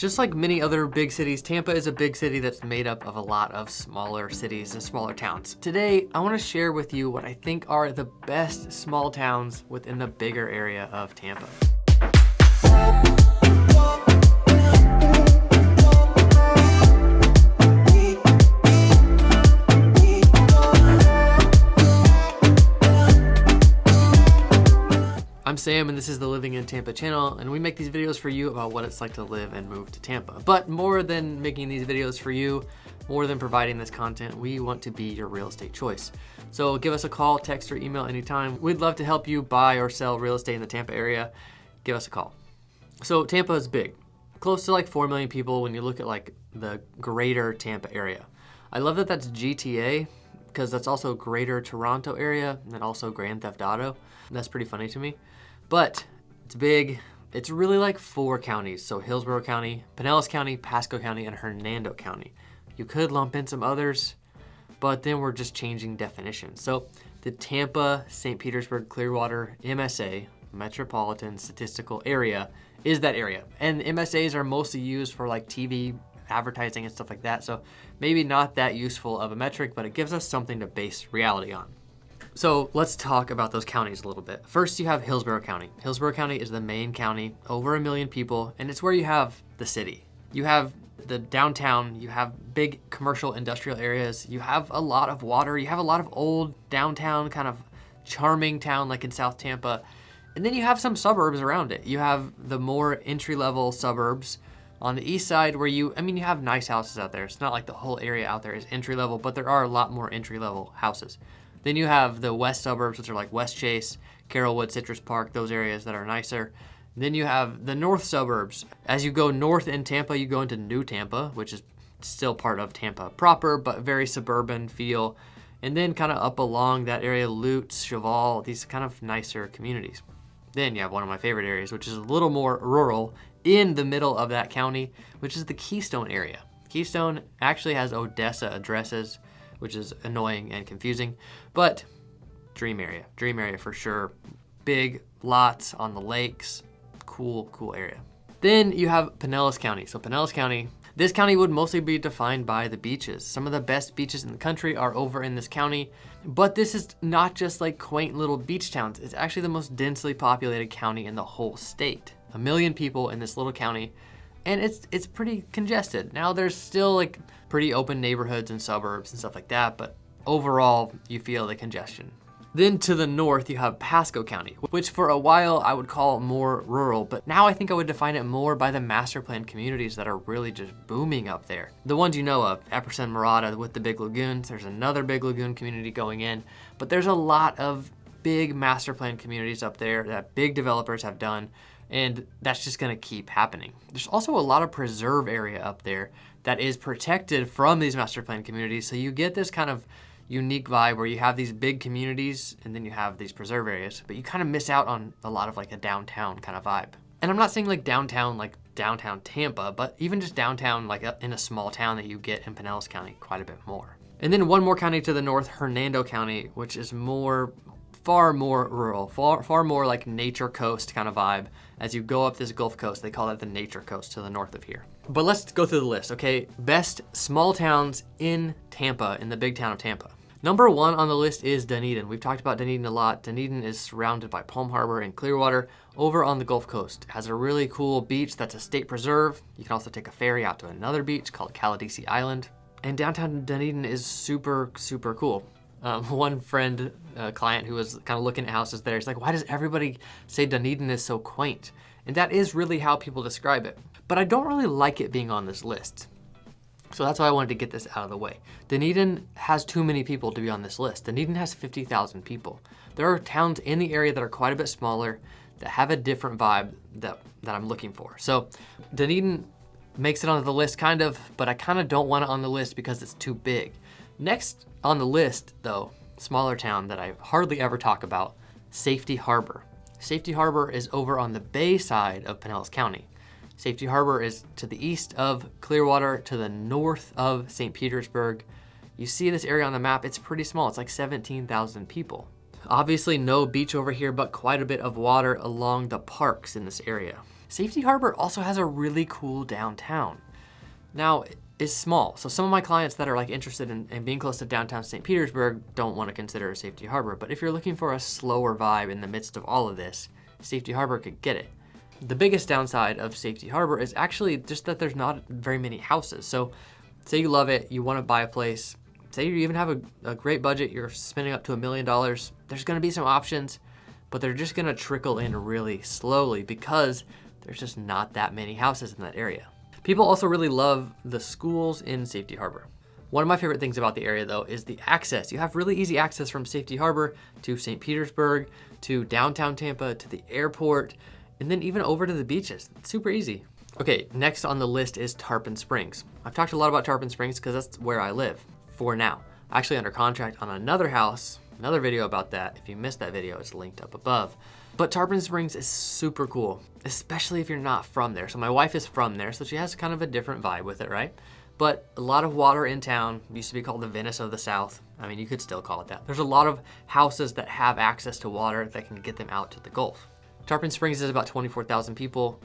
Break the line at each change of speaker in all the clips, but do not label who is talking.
Just like many other big cities, Tampa is a big city that's made up of a lot of smaller cities and smaller towns. Today, I want to share with you what I think are the best small towns within the bigger area of Tampa. I'm Sam and this is the Living in Tampa channel, and we make these videos for you about what it's like to live and move to Tampa. But more than making these videos for you, more than providing this content, we want to be your real estate choice. So give us a call, text, or email anytime. We'd love to help you buy or sell real estate in the Tampa area. Give us a call. So Tampa is big, close to like 4 million people when you look at like the greater Tampa area. I love that that's GTA, because that's also greater Toronto area and then also Grand Theft Auto. That's pretty funny to me. But it's big. It's really like 4 counties. So Hillsborough County, Pinellas County, Pasco County, and Hernando County. You could lump in some others, but then we're just changing definitions. So the Tampa, St. Petersburg, Clearwater, MSA, Metropolitan Statistical Area, is that area. And MSAs are mostly used for like TV advertising and stuff like that. So maybe not that useful of a metric, but it gives us something to base reality on. So let's talk about those counties a little bit. First, you have Hillsborough County. Hillsborough County is the main county, over 1 million people, and it's where you have the city. You have the downtown, you have big commercial industrial areas, you have a lot of water, you have a lot of old downtown kind of charming town like in South Tampa, and then you have some suburbs around it. You have the more entry-level suburbs on the east side where you have nice houses out there. It's not like the whole area out there is entry-level, but there are a lot more entry-level houses. Then you have the west suburbs, which are like Westchase, Carrollwood, Citrus Park, those areas that are nicer. Then you have the north suburbs. As you go north in Tampa, you go into New Tampa, which is still part of Tampa proper, but very suburban feel. And then kind of up along that area, Lutz, Cheval, these kind of nicer communities. Then you have one of my favorite areas, which is a little more rural in the middle of that county, which is the Keystone area. Keystone actually has Odessa addresses, which is annoying and confusing, but dream area for sure. Big lots on the lakes, cool area. Then you have Pinellas County. So Pinellas County, this county would mostly be defined by the beaches. Some of the best beaches in the country are over in this county, but this is not just like quaint little beach towns. It's actually the most densely populated county in the whole state. 1 million people in this little county, and it's pretty congested. Now there's still like pretty open neighborhoods and suburbs and stuff like that, but overall you feel the congestion. Then to the north you have Pasco County, which for a while I would call more rural, but now I think I would define it more by the master plan communities that are really just booming up there. The ones you know of, Epperson, Murata with the big lagoons. There's another big lagoon community going in, but there's a lot of big master plan communities up there that big developers have done, and that's just gonna keep happening. There's also a lot of preserve area up there that is protected from these master plan communities, so you get this kind of unique vibe where you have these big communities and then you have these preserve areas, but you kind of miss out on a lot of like a downtown kind of vibe. And I'm not saying like downtown Tampa, but even just downtown like in a small town that you get in Pinellas County quite a bit more. And then one more county to the north, Hernando County, which is far more rural, far more like nature coast kind of vibe. As you go up this Gulf Coast, they call that the nature coast to the north of here. But let's go through the list, okay? Best small towns in Tampa, in the big town of Tampa. Number 1 on the list is Dunedin. We've talked about Dunedin a lot. Dunedin is surrounded by Palm Harbor and Clearwater over on the Gulf Coast. It has a really cool beach that's a state preserve. You can also take a ferry out to another beach called Caladesi Island. And downtown Dunedin is super cool. One friend, client who was kind of looking at houses there, he's like, why does everybody say Dunedin is so quaint? And that is really how people describe it. But I don't really like it being on this list. So that's why I wanted to get this out of the way. Dunedin has too many people to be on this list. Dunedin has 50,000 people. There are towns in the area that are quite a bit smaller that have a different vibe that I'm looking for. So Dunedin makes it onto the list kind of, but I kind of don't want it on the list because it's too big. Next on the list though, smaller town that I hardly ever talk about, Safety Harbor. Safety Harbor is over on the bay side of Pinellas County. Safety Harbor is to the east of Clearwater, to the north of St. Petersburg. You see this area on the map, it's pretty small. It's like 17,000 people. Obviously no beach over here, but quite a bit of water along the parks in this area. Safety Harbor also has a really cool downtown. Now, it's small, so some of my clients that are like interested in being close to downtown St. Petersburg don't want to consider a Safety Harbor, but if you're looking for a slower vibe in the midst of all of this, Safety Harbor could get it. The biggest downside of Safety Harbor is actually just that there's not very many houses. So say you love it, you want to buy a place, say you even have a great budget, you're spending up to $1 million, there's going to be some options, but they're just going to trickle in really slowly because there's just not that many houses in that area. People also really love the schools in Safety Harbor. One of my favorite things about the area though is the access. You have really easy access from Safety Harbor to St. Petersburg, to downtown Tampa, to the airport, and then even over to the beaches. It's super easy. Okay, next on the list is Tarpon Springs. I've talked a lot about Tarpon Springs because that's where I live for now. Actually under contract on another house, another video about that. If you missed that video, it's linked up above. But Tarpon Springs is super cool, especially if you're not from there. So my wife is from there, so she has kind of a different vibe with it, right? But a lot of water in town. It used to be called the Venice of the South. I mean, you could still call it that. There's a lot of houses that have access to water that can get them out to the Gulf. Tarpon Springs is about 24,000 people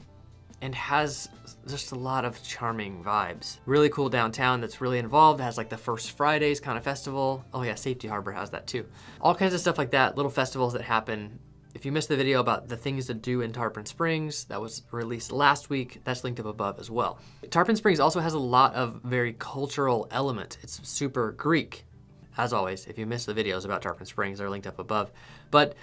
and has just a lot of charming vibes. Really cool downtown that's really involved. It has like the First Fridays kind of festival. Oh yeah, Safety Harbor has that too. All kinds of stuff like that, little festivals that happen. If you missed the video about the things to do in Tarpon Springs that was released last week, that's linked up above as well. Tarpon Springs also has a lot of very cultural element. It's super Greek. As always, if you missed the videos about Tarpon Springs, they're linked up above. But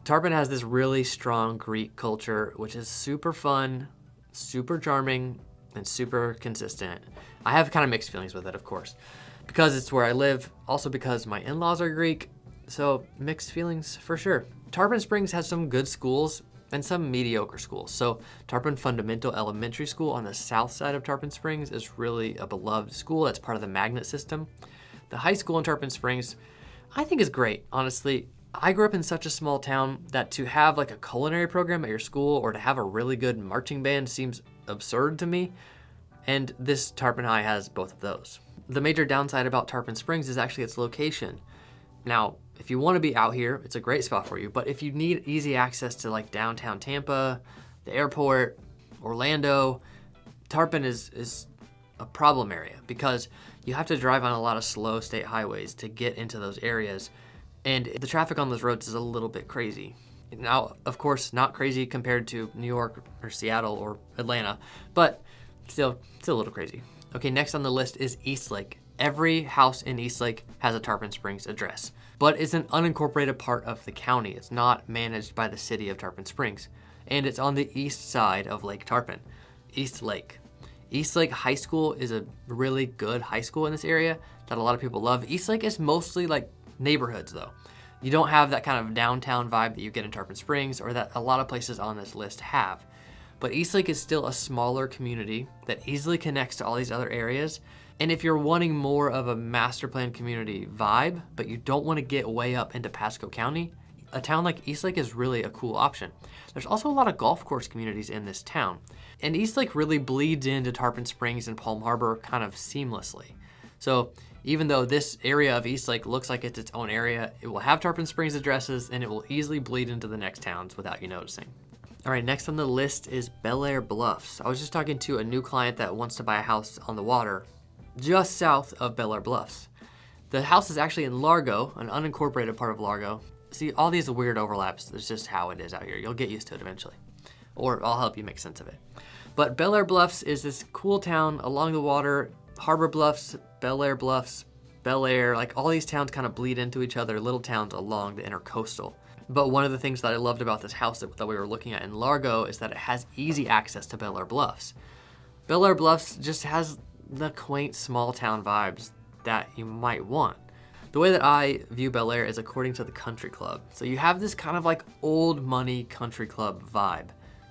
Tarpon has this really strong Greek culture, which is super fun, super charming, and super consistent. I have kind of mixed feelings with it, of course, because it's where I live, also because my in-laws are Greek, so mixed feelings for sure. Tarpon Springs has some good schools and some mediocre schools. So Tarpon Fundamental Elementary School on the south side of Tarpon Springs is really a beloved school. That's part of the magnet system. The high school in Tarpon Springs, I think is great, honestly. I grew up in such a small town that to have like a culinary program at your school or to have a really good marching band seems absurd to me. And this Tarpon High has both of those. The major downside about Tarpon Springs is actually its location. Now, if you want to be out here, it's a great spot for you. But if you need easy access to like downtown Tampa, the airport, Orlando, Tarpon is a problem area because you have to drive on a lot of slow state highways to get into those areas. And the traffic on those roads is a little bit crazy. Now, of course, not crazy compared to New York or Seattle or Atlanta, but still a little crazy. Okay, next on the list is Eastlake. Every house in Eastlake has a Tarpon Springs address, but it's an unincorporated part of the county. It's not managed by the city of Tarpon Springs, and it's on the east side of Lake Tarpon, Eastlake. Eastlake High School is a really good high school in this area that a lot of people love. Eastlake is mostly like neighborhoods though. You don't have that kind of downtown vibe that you get in Tarpon Springs or that a lot of places on this list have. But Eastlake is still a smaller community that easily connects to all these other areas. And if you're wanting more of a master plan community vibe, but you don't want to get way up into Pasco County, a town like Eastlake is really a cool option. There's also a lot of golf course communities in this town. And Eastlake really bleeds into Tarpon Springs and Palm Harbor kind of seamlessly. So even though this area of Eastlake looks like it's its own area, it will have Tarpon Springs addresses and it will easily bleed into the next towns without you noticing. All right, next on the list is Bel Air Bluffs. I was just talking to a new client that wants to buy a house on the water just south of Bel Air Bluffs. The house is actually in Largo, an unincorporated part of Largo. See, all these weird overlaps, it's just how it is out here. You'll get used to it eventually, or I'll help you make sense of it. But Bel Air Bluffs is this cool town along the water. Harbor Bluffs, Bel Air, like all these towns kind of bleed into each other, little towns along the intercoastal. But one of the things that I loved about this house that we were looking at in Largo is that it has easy access to Bel Air Bluffs. Bel Air Bluffs just has the quaint small town vibes that you might want. The way that I view Bel Air is according to the country club. So you have this kind of like old money country club vibe.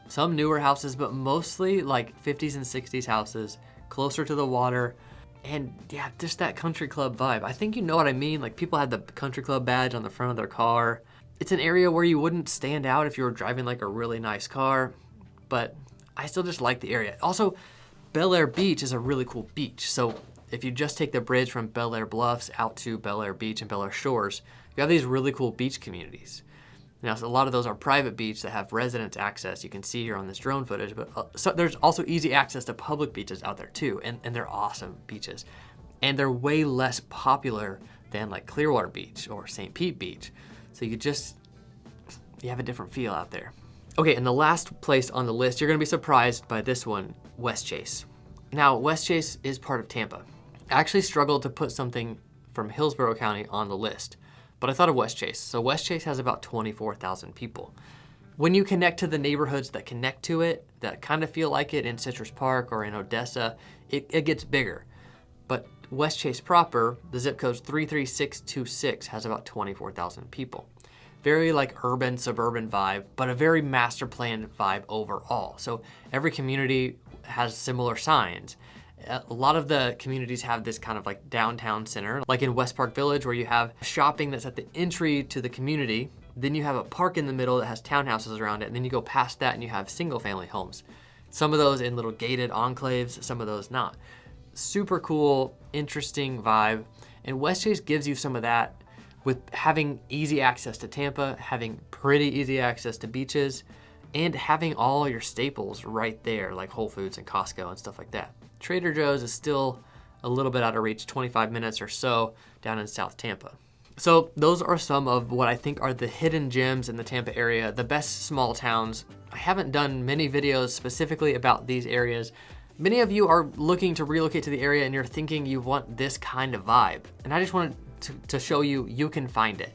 Some newer houses, but mostly like 50s and 60s houses, closer to the water. And yeah, just that country club vibe. I think you know what I mean. Like people had the country club badge on the front of their car. It's an area where you wouldn't stand out if you were driving like a really nice car, but I still just like the area. Also, Bel Air Beach is a really cool beach. So if you just take the bridge from Bel Air Bluffs out to Bel Air Beach and Bel Air Shores, you have these really cool beach communities. Now, so a lot of those are private beach that have residents access. You can see here on this drone footage, but so there's also easy access to public beaches out there too, and they're awesome beaches. And they're way less popular than like Clearwater Beach or St. Pete Beach. So you have a different feel out there. Okay, and the last place on the list, you're gonna be surprised by this one, Westchase. Now, Westchase is part of Tampa. I actually struggled to put something from Hillsborough County on the list, but I thought of Westchase. So Westchase has about 24,000 people. When you connect to the neighborhoods that connect to it, that kind of feel like it in Citrus Park or in Odessa, it gets bigger. But Westchase proper, the zip code's 33626, has about 24,000 people. Very like urban, suburban vibe, but a very master planned vibe overall. So every community has similar signs. A lot of the communities have this kind of like downtown center, like in West Park Village, where you have shopping that's at the entry to the community. Then you have a park in the middle that has townhouses around it. And then you go past that and you have single family homes. Some of those in little gated enclaves, some of those not. Super cool, interesting vibe. And Westchase gives you some of that with having easy access to Tampa, having pretty easy access to beaches, and having all your staples right there, like Whole Foods and Costco and stuff like that. Trader Joe's is still a little bit out of reach, 25 minutes or so down in South Tampa. So those are some of what I think are the hidden gems in the Tampa area, the best small towns. I haven't done many videos specifically about these areas. Many of you are looking to relocate to the area and you're thinking you want this kind of vibe. And I just wanted to show you, you can find it.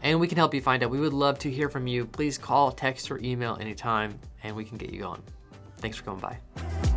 And we can help you find it. We would love to hear from you. Please call, text, or email anytime and we can get you going. Thanks for coming by.